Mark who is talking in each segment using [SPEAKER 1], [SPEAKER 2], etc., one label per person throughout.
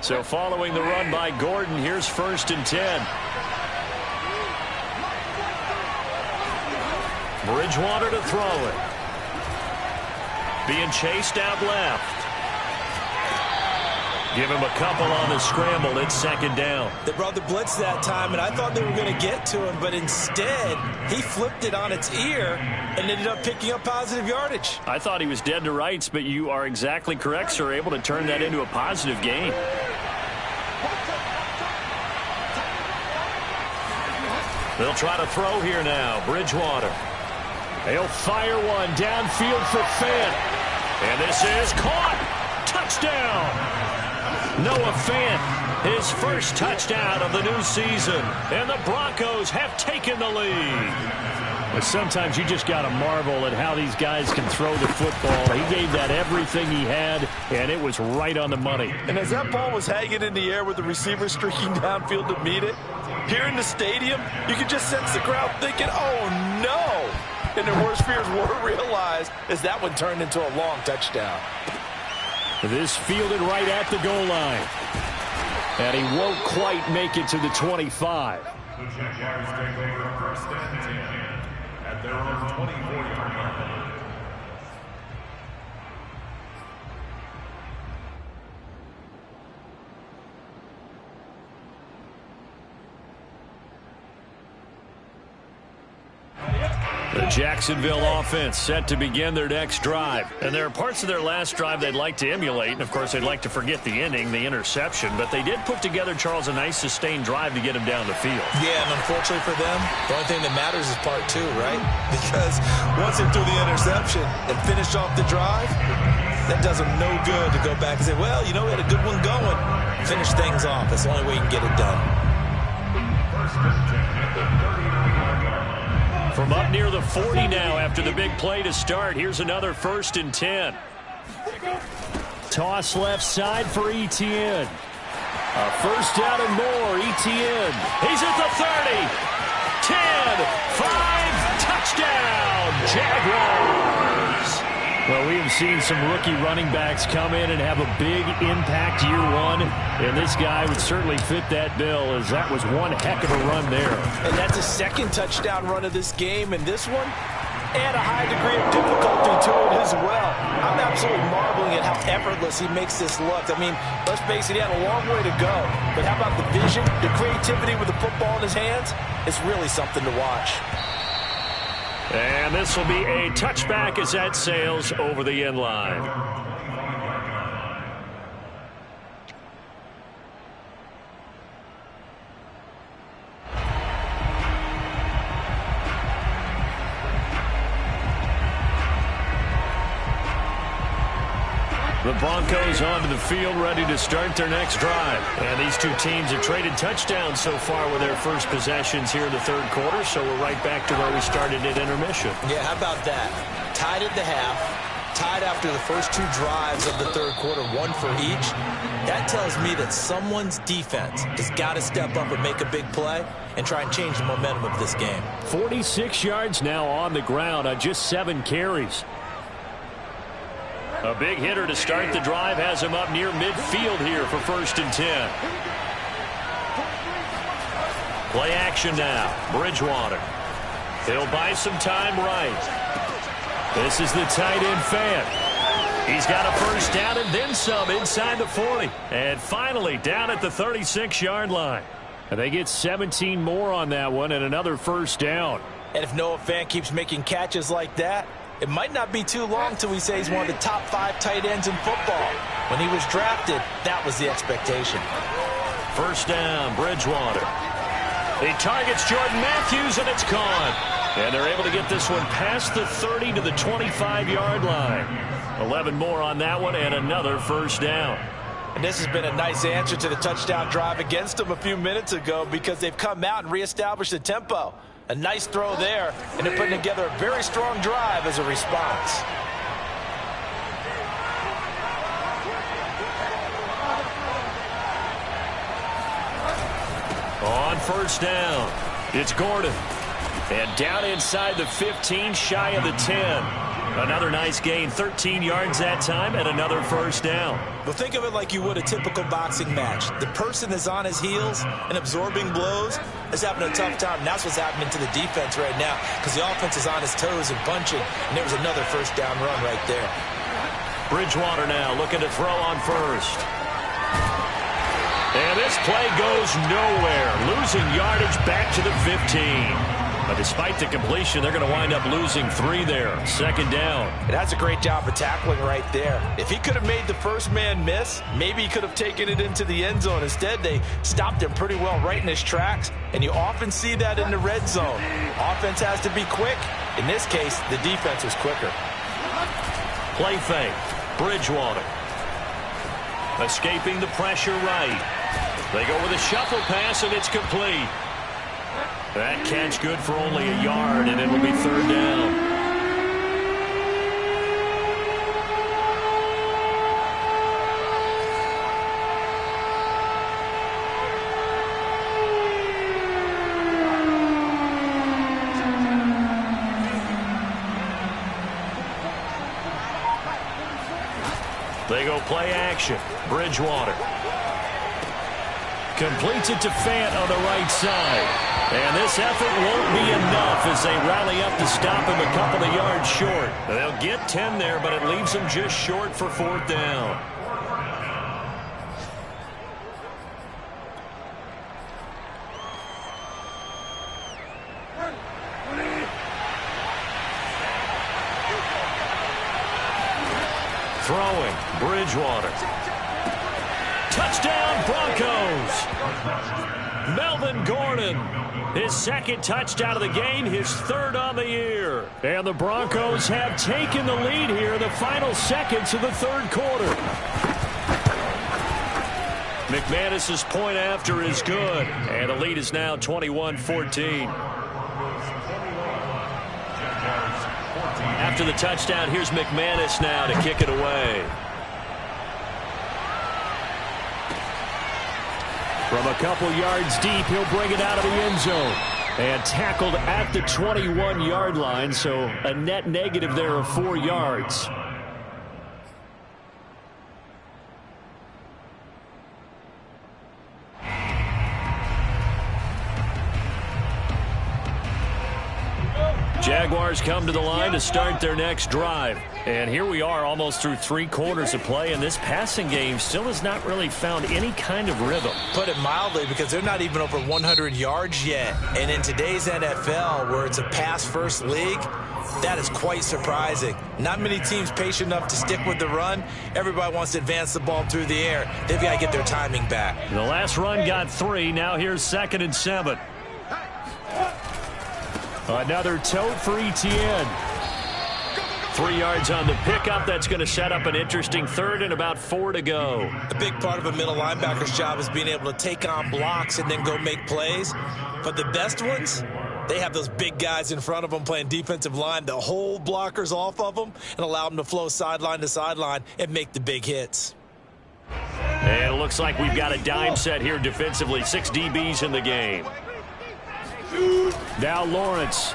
[SPEAKER 1] So following the run by Gordon, here's 1st and 10. Bridgewater to throw it. Being chased out left. Give him a couple on the scramble. It's 2nd down.
[SPEAKER 2] They brought the blitz that time, and I thought they were going to get to him, but instead he flipped it on its ear and ended up picking up positive yardage.
[SPEAKER 1] I thought he was dead to rights, but you are exactly correct, sir. Able to turn that into a positive gain. They'll try to throw here now. Bridgewater. They'll fire one downfield for Fant. And this is caught. Touchdown. Noah Fant, his first touchdown of the new season. And the Broncos have taken the lead. But sometimes you just got to marvel at how these guys can throw the football. He gave that everything he had, and it was right on the money.
[SPEAKER 2] And as that ball was hanging in the air with the receiver streaking downfield to meet it, here in the stadium, you could just sense the crowd thinking, oh, no. And their worst fears were realized as that one turned into a long touchdown.
[SPEAKER 1] This fielded right at the goal line. And he won't quite make it to the 25.
[SPEAKER 3] The Jaguars take over 1st and 10 at their own 24-yard line.
[SPEAKER 1] The Jacksonville offense set to begin their next drive. And there are parts of their last drive they'd like to emulate. And, of course, they'd like to forget the ending, the interception. But they did put together, Charles, a nice sustained drive to get him down the field.
[SPEAKER 2] Yeah, and unfortunately for them, the only thing that matters is part 2, right? Because once they threw the interception and finished off the drive, that does them no good to go back and say, well, you know, we had a good one going. Finish things off. That's the only way you can get it done.
[SPEAKER 1] From up near the 40 now after the big play to start. Here's another 1st and 10. Toss left side for Etienne. A 1st down and more. Etienne. He's at the 30. 10. 5. Touchdown. Jaguars. Well, we have seen some rookie running backs come in and have a big impact year one. And this guy would certainly fit that bill, as that was one heck of a run there.
[SPEAKER 2] And that's a 2nd touchdown run of this game. And this one, add a high degree of difficulty to it as well. I'm absolutely marveling at how effortless he makes this look. I mean, let's face it, he had a long way to go. But how about the vision, the creativity with the football in his hands? It's really something to watch.
[SPEAKER 1] And this will be a touchback as that sails over the end line. The Broncos onto the field, ready to start their next drive. And these two teams have traded touchdowns so far with their first possessions here in the 3rd quarter, so we're right back to where we started at intermission.
[SPEAKER 2] Yeah, how about that? Tied at the half, tied after the first 2 drives of the 3rd quarter, 1 for each. That tells me that someone's defense has got to step up and make a big play and try and change the momentum of this game.
[SPEAKER 1] 46 yards now on the ground on just 7 carries. A big hitter to start the drive has him up near midfield here for 1st and 10. Play action now. Bridgewater. He'll buy some time right. This is the tight end Fant. He's got a 1st down and then some inside the 40. And finally down at the 36-yard line. And they get 17 more on that one and another 1st down.
[SPEAKER 2] And if Noah Fant keeps making catches like that, it might not be too long till we say he's one of the top 5 tight ends in football. When he was drafted, that was the expectation.
[SPEAKER 1] 1st down, Bridgewater. He targets Jordan Matthews, and it's gone. And they're able to get this one past the 30 to the 25-yard line. 11 more on that one, and another 1st down.
[SPEAKER 2] And this has been a nice answer to the touchdown drive against them a few minutes ago, because they've come out and reestablished the tempo. A nice throw there, and they're putting together a very strong drive as a response.
[SPEAKER 1] On 1st down, it's Gordon. And down inside the 15, shy of the 10. Another nice gain, 13 yards that time, and another first down.
[SPEAKER 2] Well, think of it like you would a typical boxing match. The person is on his heels and absorbing blows is having a tough time. And that's what's happening to the defense right now because the offense is on his toes and punching, and there was another first down run right there.
[SPEAKER 1] Bridgewater now looking to throw on first. And this play goes nowhere, losing yardage back to the 15. But despite the completion, they're going to wind up losing 3 there. Second down.
[SPEAKER 2] And that's a great job of tackling right there. If he could have made the first man miss, maybe he could have taken it into the end zone. Instead, they stopped him pretty well right in his tracks, and you often see that in the red zone. Offense has to be quick. In this case, the defense was quicker.
[SPEAKER 1] Play fake. Bridgewater. Escaping the pressure right. They go with a shuffle pass, and it's complete. That catch good for only a yard, and it'll be third down. They go play action. Bridgewater. Completes it to Fant on the right side. And this effort won't be enough as they rally up to stop him a couple of yards short. They'll get 10 there, but it leaves them just short for fourth down. Throwing. Bridgewater. Touchdown, Broncos. Melvin Gordon, his second touchdown of the game, his third on the year. And the Broncos have taken the lead here in the final seconds of the third quarter. McManus's point after is good, and the lead is now 21-14. After the touchdown, here's McManus now to kick it away. From a couple yards deep, he'll bring it out of the end zone. And tackled at the 21-yard line, so a net negative there of 4 yards. Jaguars come to the line to start their next drive. And here we are almost through 3 quarters of play, and this passing game still has not really found any kind of rhythm.
[SPEAKER 2] Put it mildly, because they're not even over 100 yards yet. And in today's NFL, where it's a pass-first league, that is quite surprising. Not many teams patient enough to stick with the run. Everybody wants to advance the ball through the air. They've got to get their timing back.
[SPEAKER 1] The last run got 3. Now here's 2nd and 7. Another tote for Etienne. 3 yards on the pickup. That's going to set up an interesting third and about 4 to go.
[SPEAKER 2] A big part of a middle linebacker's job is being able to take on blocks and then go make plays. But the best ones, they have those big guys in front of them playing defensive line to hold blockers off of them and allow them to flow sideline to sideline and make the big hits.
[SPEAKER 1] And it looks like we've got a dime set here defensively. 6 DBs in the game. Now Lawrence.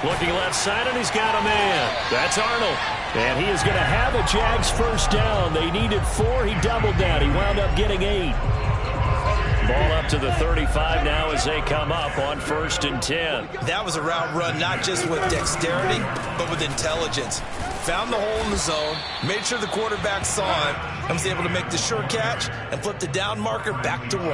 [SPEAKER 1] Looking left side, and he's got a man. That's Arnold. And he is going to have a Jags first down. They needed 4. He doubled that. He wound up getting 8. Ball up to the 35 now as they come up on 1st and 10.
[SPEAKER 2] That was a route run not just with dexterity, but with intelligence. Found the hole in the zone, made sure the quarterback saw him, and was able to make the sure catch and flip the down marker back to 1.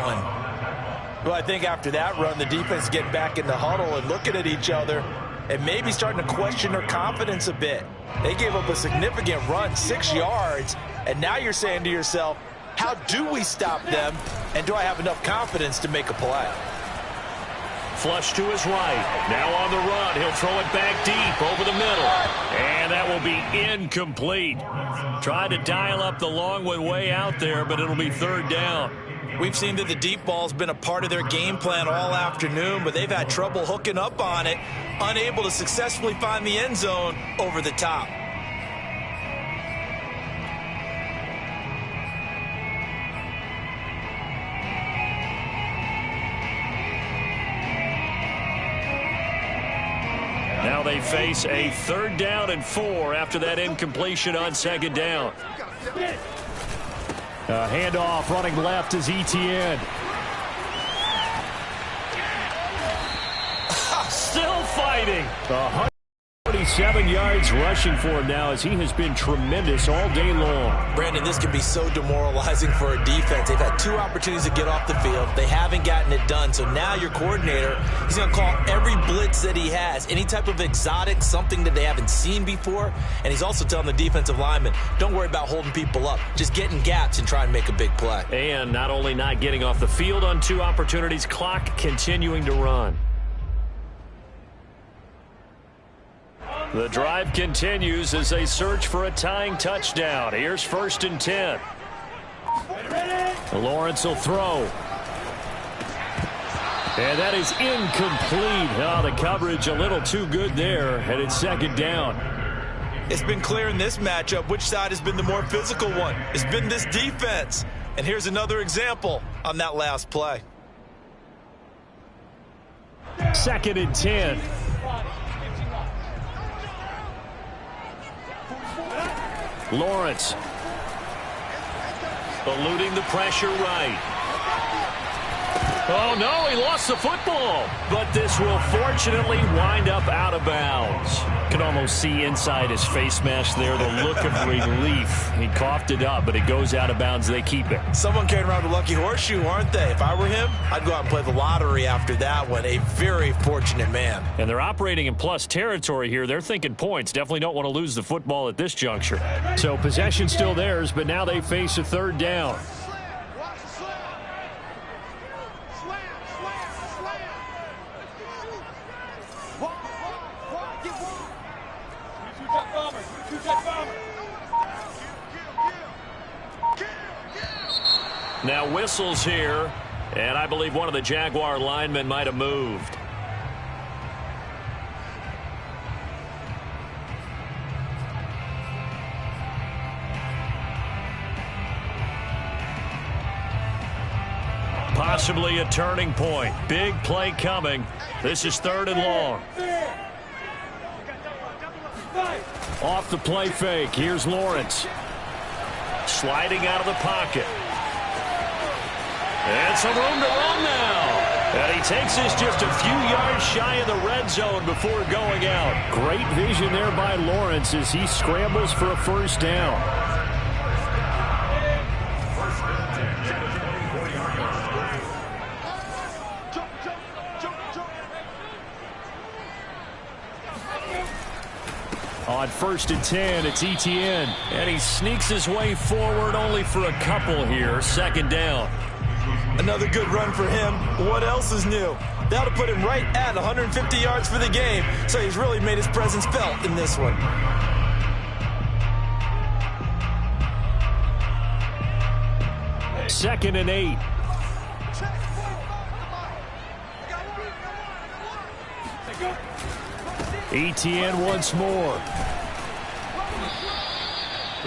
[SPEAKER 2] Well, I think after that run, the defense getting back in the huddle and looking at each other and maybe starting to question their confidence a bit. They gave up a significant run, 6 yards, and now you're saying to yourself, how do we stop them, and do I have enough confidence to make a play?
[SPEAKER 1] Flush to his right. Now on the run. He'll throw it back deep over the middle. And that will be incomplete. Tried to dial up the long way out there, but it'll be 3rd down.
[SPEAKER 2] We've seen that the deep ball's been a part of their game plan all afternoon, but they've had trouble hooking up on it, unable to successfully find the end zone over the top.
[SPEAKER 1] Now they face a 3rd down and 4 after that incompletion on 2nd down.
[SPEAKER 4] Handoff running left is Etienne.
[SPEAKER 1] Still fighting.
[SPEAKER 4] 127 yards rushing for him now as he has been tremendous all day long.
[SPEAKER 2] Brandon, this can be so demoralizing for a defense. They've had 2 opportunities to get off the field. They haven't gotten it done. So now your coordinator, he's going to call every blitz that he has, any type of exotic, something that they haven't seen before. And he's also telling the defensive linemen, don't worry about holding people up. Just get in gaps and try and make a big play.
[SPEAKER 1] And not only not getting off the field on 2 opportunities, clock continuing to run. The drive continues as they search for a tying touchdown. Here's 1st and 10.
[SPEAKER 4] Lawrence will throw. And that is incomplete. Oh, the coverage a little too good there, and it's 2nd down.
[SPEAKER 2] It's been clear in this matchup which side has been the more physical one. It's been this defense. And here's another example on that last play.
[SPEAKER 4] 2nd and 10. Lawrence.
[SPEAKER 1] Eluding the pressure right. Oh, no, he lost the football. But this will fortunately wind up out of bounds.
[SPEAKER 4] You can almost see inside his face mask there the look of relief. He coughed it up, but it goes out of bounds. They keep it.
[SPEAKER 2] Someone carrying around a lucky horseshoe, aren't they? If I were him, I'd go out and play the lottery after that one. A very fortunate man.
[SPEAKER 4] And they're operating in plus territory here. They're thinking points. Definitely don't want to lose the football at this juncture. So possession still theirs, but now they face a 3rd down.
[SPEAKER 1] Now whistles here, and I believe one of the Jaguar linemen might have moved. Possibly a turning point. Big play coming. This is 3rd and long.
[SPEAKER 4] Off the play fake. Here's Lawrence.
[SPEAKER 1] Sliding out of the pocket. And some room to run now. And he takes this just a few yards shy of the red zone before going out.
[SPEAKER 4] Great vision there by Lawrence as he scrambles for a 1st down. On 1st and 10, it's Etienne.
[SPEAKER 1] And he sneaks his way forward only for a couple here. 2nd down.
[SPEAKER 2] Another good run for him. What else is new? That'll put him right at 150 yards for the game. So he's really made his presence felt in this one.
[SPEAKER 4] Second and 8. Etienne once more.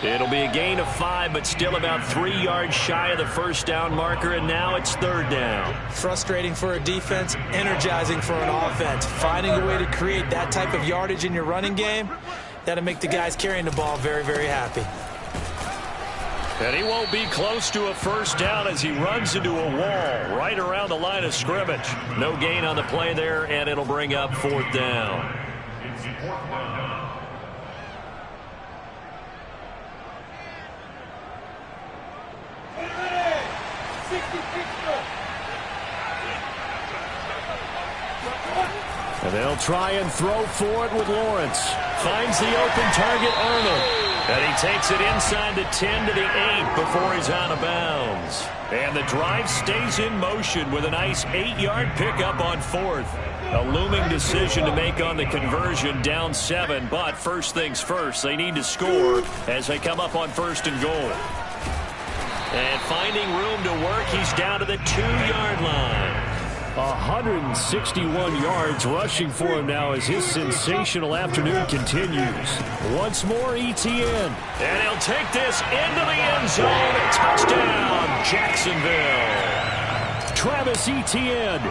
[SPEAKER 1] It'll be a gain of 5, but still about 3 yards shy of the 1st down marker, and now it's 3rd down.
[SPEAKER 2] Frustrating for a defense, energizing for an offense. Finding a way to create that type of yardage in your running game, that'll make the guys carrying the ball very, very happy.
[SPEAKER 1] And he won't be close to a 1st down as he runs into a wall right around the line of scrimmage. No gain on the play there, and it'll bring up 4th down.
[SPEAKER 4] And they'll try and throw for it with Lawrence. Finds the open target, Arnold.
[SPEAKER 1] And he takes it inside the 10 to the 8 before he's out of bounds. And the drive stays in motion with a nice 8-yard pickup on 4th. A looming decision to make on the conversion, down 7. But first things first, they need to score as they come up on 1st and goal. And finding room to work, he's down to the 2-yard line.
[SPEAKER 4] 161 yards rushing for him now as his sensational afternoon continues. Once more, Etienne.
[SPEAKER 1] And he'll take this into the end zone. Touchdown, Jacksonville.
[SPEAKER 4] Travis Etienne.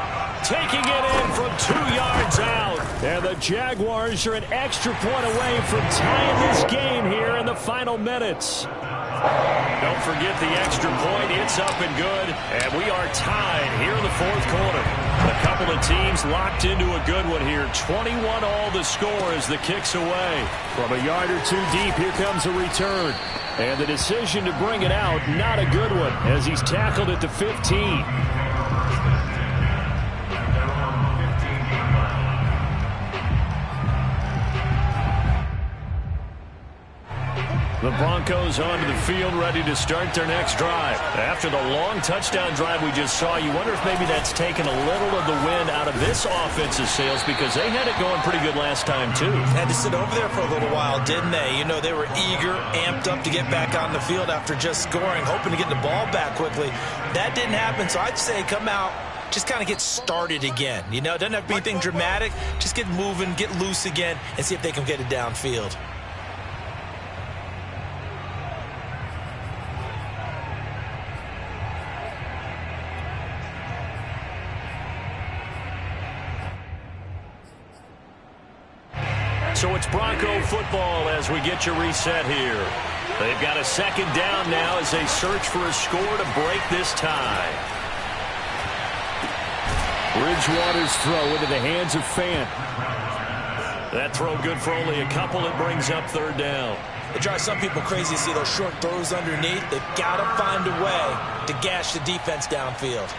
[SPEAKER 4] taking it in from 2 yards out. And the Jaguars are an extra point away from tying this game here in the final minutes. Don't forget the extra point. It's up and good. And we are tied here in the fourth quarter. A couple of teams locked into a good one here. 21 all the score as the kick's away. From a yard or two deep, here comes a return. And the decision to bring it out, not a good one, as he's tackled at the 15. The Broncos onto the field, ready to start their next drive. After the long touchdown drive we just saw, you wonder if maybe that's taken a little of the wind out of this offense's sails, because they had it going pretty good last time, too.
[SPEAKER 2] Had to sit over there for a little while, didn't they? You know, they were eager, amped up to get back on the field after just scoring, hoping to get the ball back quickly. That didn't happen, so I'd say come out, just kind of get started again. You know, it doesn't have to be anything dramatic. Just get moving, get loose again, and see if they can get it downfield.
[SPEAKER 4] So it's Bronco football as we get you reset here. They've got a second down now as they search for a score to break this tie. Bridgewater's throw into the hands of Fant. That throw good for only a couple. It brings up third down.
[SPEAKER 2] It drives some people crazy to see those short throws underneath. They've got to find a way to gash the defense downfield.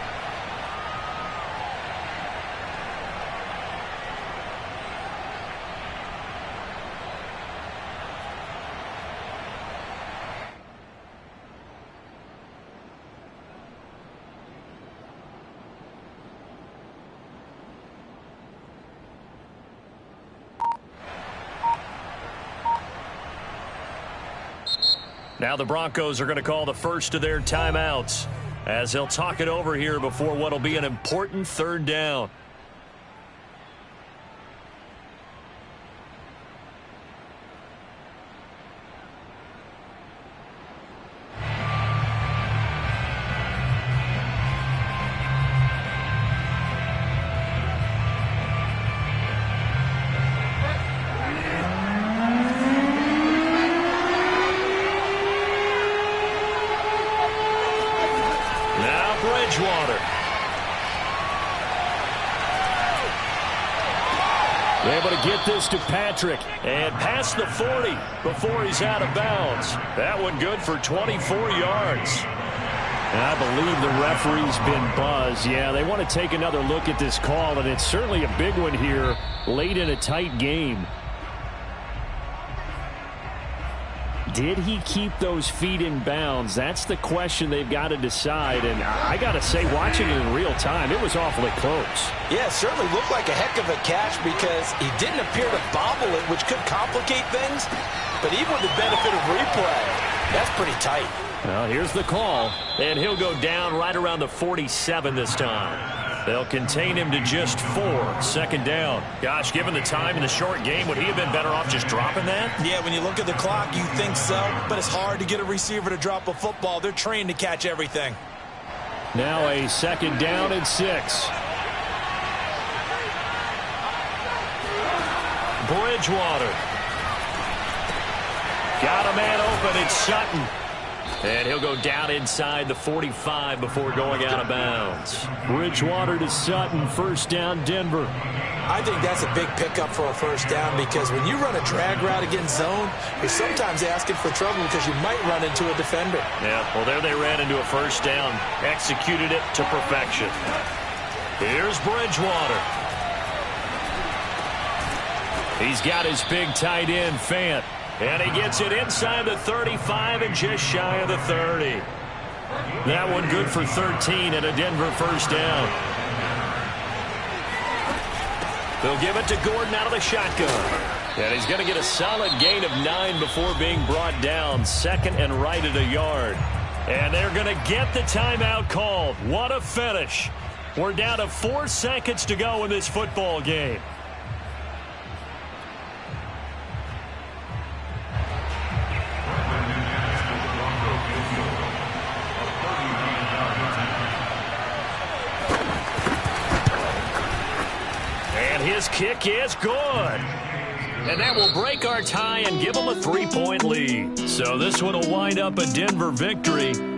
[SPEAKER 4] Now the Broncos are going to call the first of their timeouts as they'll talk it over here before what will be an important third down. Bridgewater. Able to get this to Patrick and past the 40 before he's out of bounds. That one good for 24 yards. And I believe the referee's been buzzed. Yeah, they want to take another look at this call, and it's certainly a big one here late in a tight game. Did he keep those feet in bounds? That's the question they've got to decide. And I got to say, watching it in real time, it was awfully close.
[SPEAKER 2] Yeah, it certainly looked like a heck of a catch because he didn't appear to bobble it, which could complicate things. But even with the benefit of replay, that's pretty tight.
[SPEAKER 4] Well, here's the call. And he'll go down right around the 47 this time. They'll contain him to just 4. Second down. Gosh, given the time in the short game, would he have been better off just dropping that?
[SPEAKER 2] Yeah, when you look at the clock, you think so. But it's hard to get a receiver to drop a football. They're trained to catch everything.
[SPEAKER 4] Now a second down and 6. Bridgewater. Got a man open. It's Sutton. And he'll go down inside the 45 before going out of bounds. Bridgewater to Sutton. First down, Denver.
[SPEAKER 2] I think that's a big pickup for a first down because when you run a drag route against zone, you're sometimes asking for trouble because you might run into a defender.
[SPEAKER 4] Yeah, well, there they ran into a first down. Executed it to perfection. Here's Bridgewater. He's got his big tight end, Fant. And he gets it inside the 35 and just shy of the 30. That one good for 13 and a Denver first down. They'll give it to Gordon out of the shotgun. And he's going to get a solid gain of 9 before being brought down. Second and right at a yard. And they're going to get the timeout called. What a finish. We're down to 4 seconds to go in this football game.
[SPEAKER 1] kick is good. And that will break our tie and give them a 3-point lead. So this one will wind up a Denver victory.